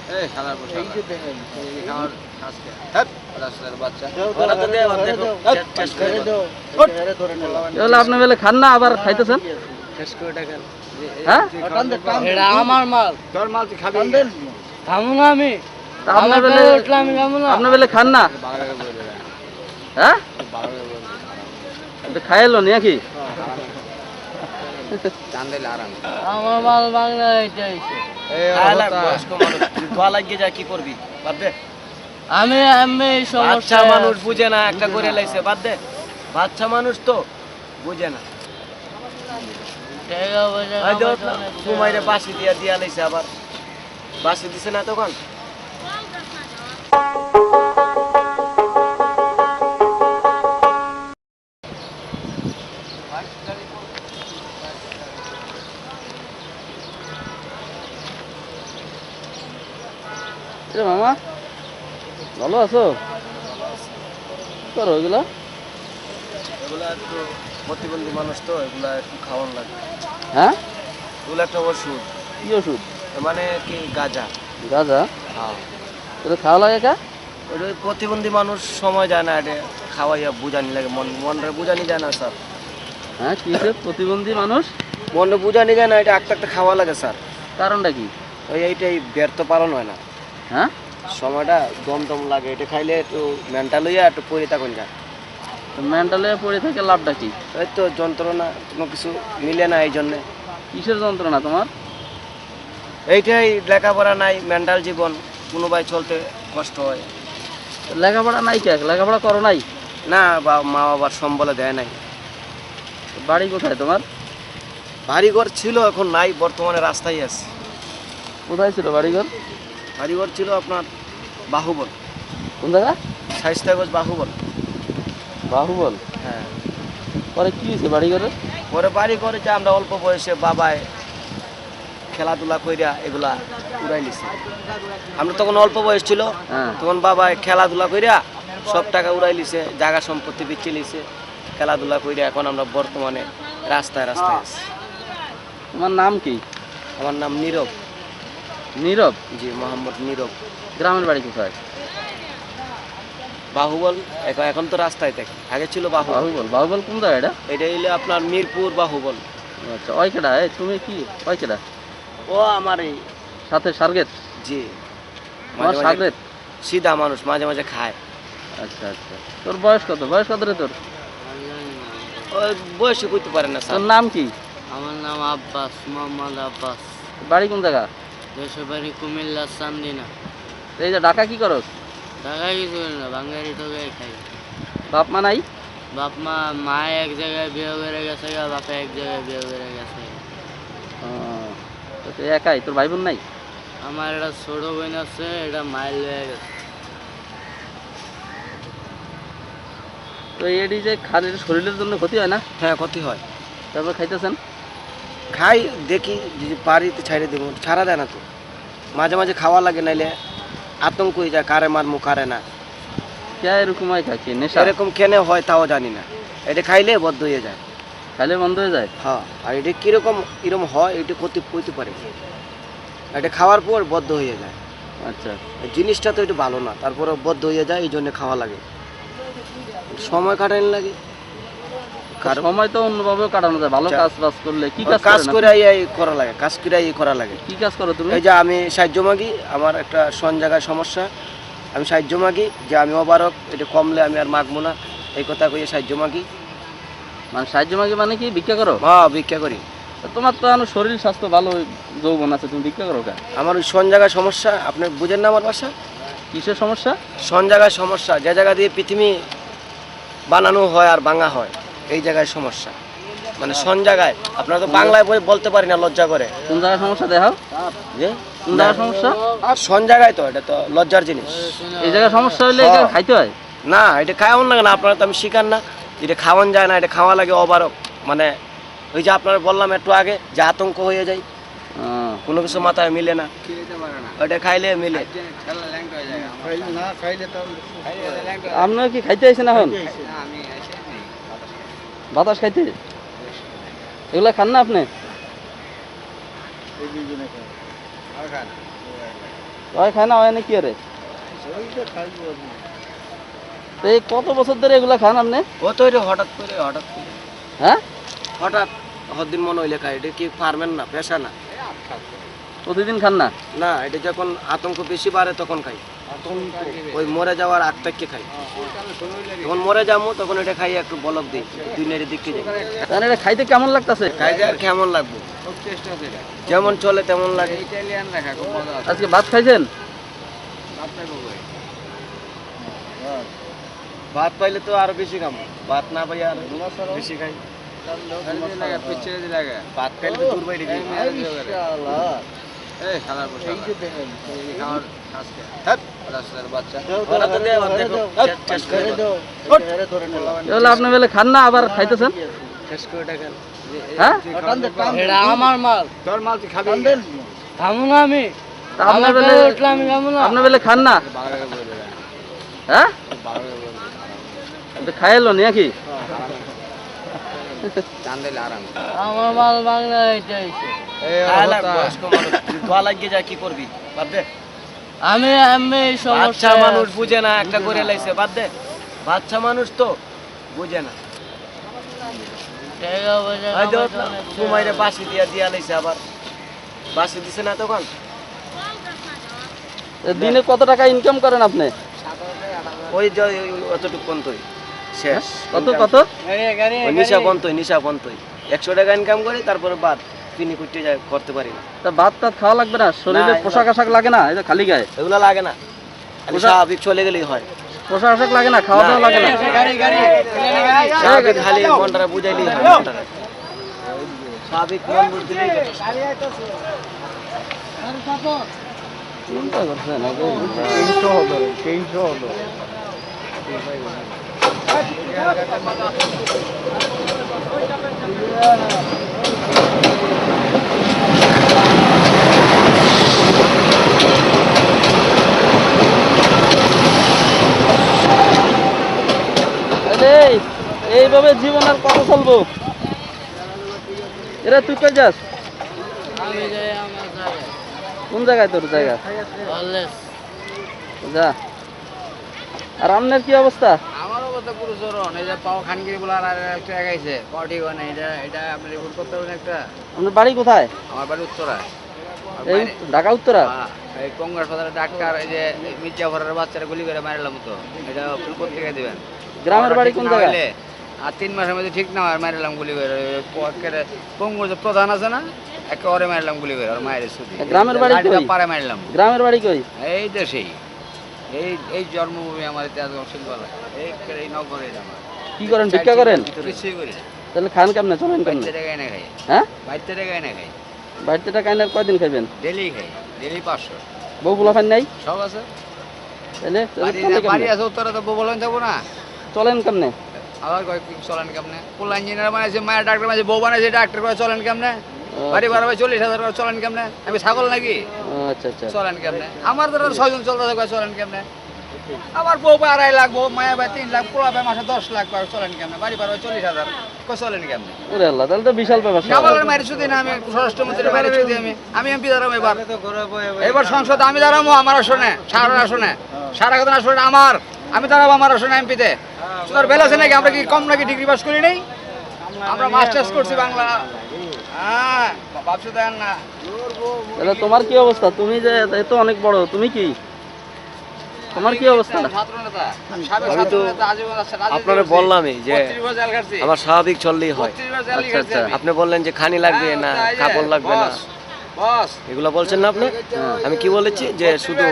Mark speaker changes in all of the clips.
Speaker 1: এই খালার পোশাক
Speaker 2: এই যে দেখেন
Speaker 1: এই খাওয়ার আজকে হ্যাঁ রাস্তার বাচ্চা
Speaker 2: ওরা তো দেয় দেখো শেষ করে দাও এরে ধরে নিলাম
Speaker 3: এগুলো আপনি বলে খান না আবার খাইতেছেন
Speaker 1: শেষ করে টাকা
Speaker 3: হ্যাঁ
Speaker 2: এটা আমার মাল
Speaker 1: তোর মাল তুই খাবি
Speaker 2: খামু না আমি
Speaker 3: তা আপনি বলে
Speaker 2: আমি খামু না
Speaker 3: আপনি বলে খান না
Speaker 1: বাংলা করে বলে দেবে
Speaker 3: হ্যাঁ
Speaker 1: বাংলা করে বলে দেবে
Speaker 3: এটা খাইলো নাকি
Speaker 1: চান দিলে আরাম
Speaker 2: আমার মাল বাংলা এটা হইছে
Speaker 1: এই বয়স্ক মানুষ তুই দোয়া লাগিয়ে যা কি করবি বাদ দে
Speaker 2: আমি আমি
Speaker 1: বাচ্চা মানুষ বুঝে না একটা করে লাইছে বাদ দে বাচ্চা মানুষ তো বুঝে না
Speaker 2: টাকা পয়সা
Speaker 1: এই দেখ ঘুমাইরে বাসি দিয়া দিয়া লাইছে আবার বাসি দিছে না তখন
Speaker 3: এ মামা ভালো আছো কি করো এগুলো
Speaker 1: এগুলা একটু প্রতিবন্ধী মানুষ তো এগুলা একটু খাওয়ান লাগে
Speaker 3: হ্যাঁ
Speaker 1: এগুলো একটা ওষুধ
Speaker 3: কি ওষুধ
Speaker 1: মানে কি গাঁজা
Speaker 3: গাঁজা
Speaker 1: হ্যাঁ
Speaker 3: এটা খাওয়া লাগে কা
Speaker 1: ওই প্রতিবন্ধী মানুষ সময় যায় না এটা খাওয়াইয়া বুঝানি লাগে মনরে বুঝানি যায় না স্যার
Speaker 3: হ্যাঁ কিসের প্রতিবন্ধী মানুষ
Speaker 1: মনরে বুঝানি যায় না এটা একটা খাওয়া লাগে স্যার
Speaker 3: কারণটা কি
Speaker 1: এইটাই ব্যর্থ পালন হয় না
Speaker 3: হ্যাঁ
Speaker 1: সময়টা দম লাগে এটা খাইলে একটু মেন্টাল হইয়া একটু পরে থাকুন যায়
Speaker 3: মেন্টালে পড়ে থাকে লাভটা কি
Speaker 1: এই তো যন্ত্রণা কোনো কিছু মিলে না এই জন্যে
Speaker 3: কিসের যন্ত্রণা তোমার
Speaker 1: এইটাই লেখাপড়া নাই মেন্টাল জীবন কোনো ভাই চলতে কষ্ট হয়
Speaker 3: লেখাপড়া নাই কে লেখাপড়া করো নাই
Speaker 1: না বা মা বাবার সম্বলে দেয় নাই
Speaker 3: বাড়ি কোথায় তোমার
Speaker 1: বাড়িঘর ছিল এখন নাই বর্তমানে রাস্তায় আছে
Speaker 3: কোথায় ছিল বাড়িঘর
Speaker 1: বাড়িঘর ছিল আপনার বাহুবল
Speaker 3: কোন জায়গা
Speaker 1: শাইস্তাগঞ্জ বাহুবল
Speaker 3: বাহুবল
Speaker 1: হ্যাঁ
Speaker 3: পরে কি হয়েছে বাড়িঘরে
Speaker 1: পরে বাড়ি করেছে আমরা অল্প বয়সে বাবায় খেলাধুলা কইরা এগুলা উড়াই নিছি আমরা তখন অল্প বয়স ছিল
Speaker 3: হ্যাঁ
Speaker 1: তখন বাবায় খেলাধুলা কইরা সব টাকা উড়াই লিছে জায়গা সম্পত্তি বিক্রি লিছে খেলাধুলা কইরা এখন আমরা বর্তমানে রাস্তায় রাস্তায় আছি
Speaker 3: তোমার নাম কি
Speaker 1: আমার নাম নীরব
Speaker 3: নীরব
Speaker 1: জি মোহাম্মদ নীরব
Speaker 3: গ্রামের বাড়ি কোথায়
Speaker 1: বাহুবল এখন তো রাস্তায় থাকে আগে ছিল বাহুবল
Speaker 3: বাহুবল বাহুবল কোন জায়গা এটা
Speaker 1: এটা হইলে আপনার মিরপুর বাহুবল
Speaker 3: আচ্ছা ওই কেডা এই তুমি কি ওই কেডা
Speaker 1: ও আমার এই
Speaker 3: সাথে সার্গেট
Speaker 1: জি
Speaker 3: তোমার সার্গেট
Speaker 1: সিধা মানুষ মাঝে মাঝে খায়
Speaker 3: আচ্ছা আচ্ছা তোর বয়স কত রে তোর
Speaker 1: ওই বয়সে করতে পারে না
Speaker 3: তোর
Speaker 1: স্যার
Speaker 3: নাম কি
Speaker 2: আমার নাম আব্বাস মোহাম্মদ আব্বাস
Speaker 3: বাড়ি কোন জায়গা
Speaker 2: দেশের বাড়ি কুমিল্লা চান্দিনা
Speaker 3: এই যে ঢাকা কি করস
Speaker 2: টাকা কিছু করি না বাঙালি টোকাই খাই
Speaker 3: বাপ মা নাই
Speaker 2: বাপ মা এক জায়গায় বিয়ে করে গেছে বাপে এক জায়গায় বিয়ে করে গেছে
Speaker 3: ও, তো তুই একাই তোর ভাই বোন নাই
Speaker 2: আমার একটা ছোট বোন আছে এটা মাইল হয়ে গেছে
Speaker 3: তো এটি যে খালি শরীরের জন্য ক্ষতি হয় না
Speaker 1: হ্যাঁ ক্ষতি হয়
Speaker 3: তারপর খাইতেছেন
Speaker 1: খাই দেখি যদি পারি তো ছাইড়ে দেবো ছাড়া দেয় না তো মাঝে মাঝে খাওয়া লাগে নাইলে আতঙ্ক হয়ে যায় কারে মারমু কারে না
Speaker 3: কে এরকম হয় খাচ্ছি নেশা
Speaker 1: এরকম কেনে হয় তাও জানি না এটা খাইলে বদ্ধ হয়ে যায়
Speaker 3: খাইলে বন্ধ হয়ে যায়
Speaker 1: হ্যাঁ আর এটা কীরকম এরকম হয় এটা ক্ষতি করতে পারে এটা খাওয়ার পর বদ্ধ হয়ে যায়
Speaker 3: আচ্ছা
Speaker 1: এই জিনিসটা তো একটু ভালো না তারপরে বদ্ধ হয়ে যায় এই জন্য খাওয়া লাগে সময় কাটানো লাগে
Speaker 3: আর সময় তো অন্যভাবেও কাটানো যায় ভালো কাজ বাজ করলে কি কাজ
Speaker 1: কাজ
Speaker 3: করেন
Speaker 1: করে করা লাগে কাজ করে করা লাগে
Speaker 3: আপনি? কি কাজ করো তুমি
Speaker 1: এই যে আমি সাহায্য মাগি আমার একটা জায়গায় সমস্যা আমি সাহায্য মাগি যে আমি অবারক এটা কমলে আমি আর মাগবো না এই কথা কইয়ে সাহায্য মাগি
Speaker 3: মানে সাহায্য মাগে মানে কি ভিক্ষা করো
Speaker 1: হ্যাঁ ভিক্ষা করি
Speaker 3: তা তোমার তো এখন শরীর স্বাস্থ্য ভালো যৌবন আছে তুমি ভিক্ষা করো কে
Speaker 1: আমার ওই জায়গায় সমস্যা আপনি বুঝেন না আমার বাসা
Speaker 3: কিসের সমস্যা
Speaker 1: জায়গায় সমস্যা যে জায়গা দিয়ে পৃথিবী বানানো হয় আর ভাঙা হয় এই জায়গায় সমস্যা মানে জায়গায় আপনারা তো বাংলায় বলতে পারি না লজ্জা করে
Speaker 3: কোন জায়গায় সমস্যা দেখাও
Speaker 1: যে
Speaker 3: কোন জায়গায় সমস্যা
Speaker 1: জায়গায় তো এটা তো লজ্জার জিনিস
Speaker 3: এই জায়গায় সমস্যা হইলে
Speaker 1: হ্যাঁ।
Speaker 3: এটা খাইতে হয়
Speaker 1: না এটা খাওয়ান লাগে না আপনারা তো আমি শিকার না এটা খাওয়ান যায় না এটা খাওয়া লাগে অবারক মানে ওই যে আপনারা বললাম একটু আগে যে আতঙ্ক হয়ে যায় কোনো কিছু মাথায় মিলে না ওইটা খাইলে মিলে
Speaker 3: আপনারা কি খাইতে আইছেন এখন বাতাস খাইতে এগুলা খান না আপনি ওই খায় না ওই না কি রে? তো এই কত বছর ধরে এগুলা খান আপনি?
Speaker 1: ও তো এটা হঠাৎ করে
Speaker 3: হ্যাঁ,
Speaker 1: হঠাৎ হদিন মনে হইলে খাই। এটা কি ফার্মের না, পেশা না।
Speaker 3: প্রতিদিন খান না?
Speaker 1: না, এটা যখন আতঙ্ক বেশি বাড়ে তখন খাই। ওই মরে যাওয়ার আগ থেকে খাই। যখন মরে যাবো তখন এটা খাই, একটু বলক দিই, দুনিয়ার দিকে যাই।
Speaker 3: তাহলে এটা খাইতে কেমন লাগতেছে?
Speaker 1: খাইতে আর কেমন লাগবে, যেমন চলে তেমন লাগে।
Speaker 3: আজকে ভাত খাইছেন?
Speaker 1: ভাত পাইলে তো আরো বেশি খাবো, ভাত না পাই আর বেশি খাই। ভাত খাইলে তো দূর বাইরে যাই। ওরা তো দেয়, দেখো, শেষ করে দাও।
Speaker 3: এগুলো আপনি বলে খান না আবার খাইতেছেন?
Speaker 1: শেষ করে টাকা।
Speaker 3: হ্যাঁ,
Speaker 2: এটা আমার মাল,
Speaker 1: তোর মাল তুই খাবি?
Speaker 2: খাবো না আমি।
Speaker 3: তা আপনার
Speaker 2: আমার
Speaker 3: বেলে
Speaker 2: পেটে উঠলে আমি খাবো না।
Speaker 3: আপনি বলে খান না? হ্যাঁ, খাইলো নাকি?
Speaker 2: আমার মাল বাংলা এটা হইছে।
Speaker 1: বয়স্ক মানুষ, তুই দোয়া লাগিয়ে যা, কি করবি? বাদ দে।
Speaker 2: আমি
Speaker 1: বাচ্চা মানুষ বুঝে না, একটা করে লাইছে, বাদ দে। বাচ্চা মানুষ তো বুঝে না। ঘুমাইরে বাসি দিয়া লাইছে, আবার বাসি দিছে না তখন।
Speaker 3: দিনে কত টাকা ইনকাম করেন আপনি?
Speaker 1: ওই যে অতটুকু পন্তই শেষ।
Speaker 3: কত কত?
Speaker 1: ওই নিশা পন্তই 100 টাকা ইনকাম করি, তারপরে বাদ কিনি কুটে যায়, করতে পারি না।
Speaker 3: তা ভাত টাত খাওয়া লাগবে না? শরীরে
Speaker 1: না,
Speaker 3: পোশাক আশাক লাগে না? এই যে খালি গায়ে
Speaker 1: এগুলো লাগে না, খালি স্বাভাবিক চলে গেলেই হয়।
Speaker 3: পোশাক আশাক লাগে না, খাওয়া দাওয়া লাগে না?
Speaker 1: স্বাভাবিক খালি মনটা বুঝাইলেই হয়। মনটারে স্বাভাবিক মন বুঝলেই
Speaker 3: চিন্তা করছেন এইভাবে জীবন আর কত চলবো? এরা তুই কই যাস?
Speaker 2: আমি যাই আমার জায়গায়।
Speaker 3: কোন জায়গায় তোর জায়গা?
Speaker 2: অলওয়েজ
Speaker 3: যা। আর আমনের কি অবস্থা?
Speaker 4: আমার অবস্থা পুরো চরণ। এই যে পাও খানগিরি বলার আর একটা এগাইছে কটি গনে, এটা আপনি রিপোর্ট করতে পারবেন একটা।
Speaker 3: আপনার বাড়ি কোথায়?
Speaker 4: আমার বাড়ি উত্তরায়।
Speaker 3: এই ঢাকা উত্তরা?
Speaker 4: এই কংগ্রেস বাজারের ডাক্তার, এই যে মির্জাফরের বাচ্চারা গুলি করে মারলাম তো, এটা পত্রিকায় দিবেন।
Speaker 3: গ্রামের বাড়ি কোন জায়গায়?
Speaker 4: আর 3 মাসের মধ্যে ঠিক না হয় মারলাম গুলি করে। কংগ্রেস যে প্রধান আছে না, একেবারে মারলাম গুলি করে, আর মায়ের শুধু
Speaker 3: গ্রামের বাড়ি কই?
Speaker 4: পারে মারলাম।
Speaker 3: গ্রামের বাড়ি কই?
Speaker 4: এই দেশেই, এই জন্মভূমি আমার শিল্পালয়, এই নগরে আমার।
Speaker 3: কি করেন, ভিক্ষা করেন?
Speaker 4: কিছুই করি না।
Speaker 3: তাহলে খান কেমনে, চলেন কেমনে?
Speaker 4: বাড়িতে টাকা এনে খাই।
Speaker 3: হ্যাঁ,
Speaker 4: বাড়িতে টাকা এনে খাই।
Speaker 3: বাড়িতে টাকা এনে কয়দিন খাইবেন?
Speaker 4: ডেলি খাই, ডেলি 500।
Speaker 3: বউ পোলাফান নাই?
Speaker 4: সব আছে।
Speaker 3: তাহলে
Speaker 4: বাড়ি আছে উত্তরে, তো বলেন যাবো না।
Speaker 3: চলেন কেমনে?
Speaker 4: আবার কয় চলেন কেমনে? পোলা ইঞ্জিনিয়ার বানাইছে, মায়ের ডাক্তার বানাইছে, বউ বানাইছে ডাক্তার করে, চলেন কেমনে? বাড়ি ভাড়া 40,000 করে, চলেন কেমনে? আমি ছাগল নাকি?
Speaker 3: আচ্ছা আচ্ছা।
Speaker 4: চলেন কেমনে? আমার দ্বারা 6 জন চলতে থাকবে, চলেন কেমনে? আমার বউ 2.5 লাখ, বউ মায়া ভাই 3 লাখ, পোলা ভাই মাসে 10 লাখ পাবে, চলেন কেমনে? বাড়ি ভাড়া 40,000, চলেন কেমনে?
Speaker 3: ওরে আল্লাহ, তাহলে তো বিশাল ব্যাপার।
Speaker 4: কামালের মায়ের শুধু না, আমি স্বরাষ্ট্রমন্ত্রীর মায়ের শুধু, আমি এমপি দাঁড়াবো এবার সংসদে, আমি দাঁড়াবো আমার আসনে, সারা আসনে, সারা কথা আসনে আমার, আমি দাঁড়াবো আমার আসনে এমপিতে। তোর বেলা আছে নাকি? আমরা কি কম নাকি? ডিগ্রি পাস করি নাই? আমরা মাস্টার্স করছি বাংলা। হ্যাঁ, ভাবছো দেন না।
Speaker 3: তাহলে তোমার কি অবস্থা? তুমি যে এত অনেক বড়, তুমি কি, তোমার কি অবস্থা?
Speaker 1: আমি তো আপনারা বললামই যে আমার স্বাভাবিক চললেই হয়।
Speaker 3: আচ্ছা আচ্ছা।
Speaker 1: আপনি বললেন যে খানি লাগবে না, কাপড় লাগবে না, এগুলো বলছেন না আপনি? আমি কি বলেছি যে শুধু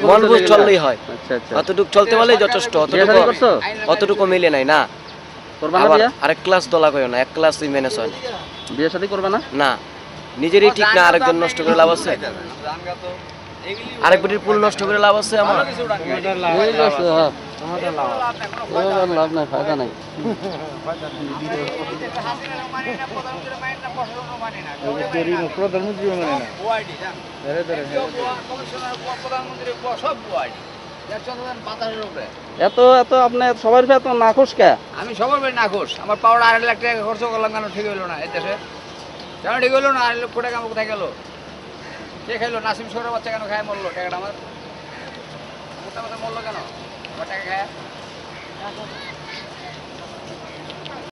Speaker 1: মন বুঝ চললেই হয়।
Speaker 3: আচ্ছা আচ্ছা।
Speaker 1: অতটুকু চলতে পারলেই যথেষ্ট।
Speaker 3: বিয়ে শাদী করছো?
Speaker 1: অতটুকু মিলে নাই না।
Speaker 3: করবা না
Speaker 1: আবার
Speaker 3: বিয়ে?
Speaker 1: আরেক ক্লাস দলা কইও না, এক ক্লাস তুই মেনে চল
Speaker 3: বিয়ে শাদী করবা না?
Speaker 1: না। নিজেরই ঠিক না, আরেকজন নষ্ট করে লাভ আছে? আরেকবারের পুল নষ্ট করে লাভ আছে আমার?
Speaker 3: ঠিক আছে, হ্যাঁ। লাভ নাই, ফায়দা নাই।
Speaker 4: প্রধানমন্ত্রী
Speaker 3: এত এত আপনি সবার এত নাখোশ কে?
Speaker 4: আমি সবার বাড়ি না খোঁজ। আমার পাওয়ার 2.5 লাখ টাকা খরচ করলাম, কেন ঠিক হইলো না? এই দেশে কেন ঠিক হইলো না? 2.5 লক্ষ টাকা আমার কোথায় গেল? কে খাইলো? নাসিম শহরের বাচ্চা কেন খায় মরলো টাকাটা আমার? মোটা কথা মরলো কেন? আমার টাকা খায়